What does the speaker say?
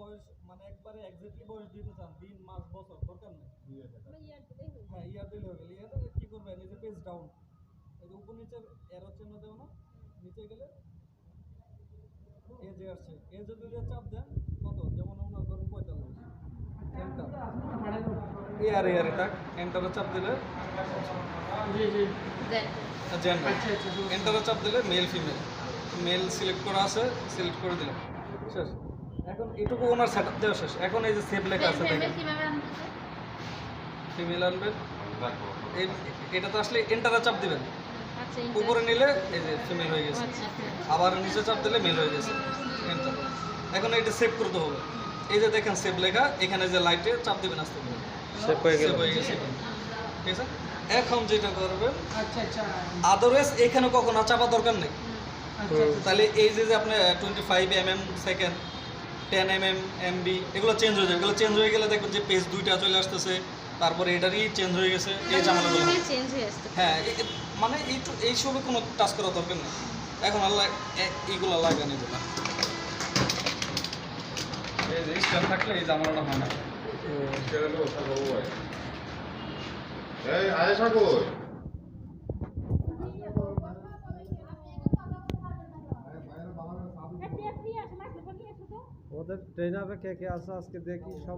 বয়স মানে একবারে এক্স্যাক্টলি বয়স দিতে চান, দিন মাস বছর দরকার নেই। হ্যাঁ, ইয়ার দিলে হয়ে গেল। ইয়ার কি করবেন, এই যে পেজ ডাউন, এই যে উপর নিচের এরো চিহ্ন দেও না, নিচে গেলে এজে আসছে, এজে যদি চাপ দেন কত, যেমন ওনার ধরুন 45, এন্টার, ইয়ার এটা এন্টারে চাপ দিলে জেন্ডার, এন্টারে চাপ দিলে মেল ফিমেল, মেল সিলেক্ট করা আছে, সিলেক্ট করে দিলাম, শেষ। এখন এটুকু ওনার সেটআপ দেওয়া শেষ। এখন এই যে সেভ লেখা আছে দেখেন, ফিমেল আনবেন, এটা তো আসলে এন্টারে চাপ দিবেন, উপরে নিলে এই যে ফিমেল হয়ে গেছে, আবার নিচে চাপ দিলে মেল হয়ে গেছে, এন্টার। এখন এটা সেভ করতে হবে, এই যে দেখেন সেভ লেখা, এখানে যে লাইটে চাপ দিবেন আস্তে করে, সেভ হয়ে গেছে, ঠিক আছে। এখন যেটা করবেন, আদারওয়াইজ এখানে কখনো চাপা দরকার নেই। তাহলে এই যে আপনি 25 mm সেকেন্ড, 10 mm MB এগুলো চেঞ্জ হয়ে যাবে, এগুলো চেঞ্জ হয়ে গেলে দেখবেন যে পেজ দুইটা চলে আসতেছে, তারপরে এটারই চেঞ্জ হয়ে গেছে, এই ঝামেলাগুলো হ্যাঁ, মানে এই সবে কোনো টাচ করা দরকার নেই। এখন আল্লাহ এইগুলো লাগান, এগুলো এই যে স্ক্যান থাকলে এই ঝামেলাটা হয় না। ওদের ট্রেনারে কে কে আছে আজকে দেখি সবাই।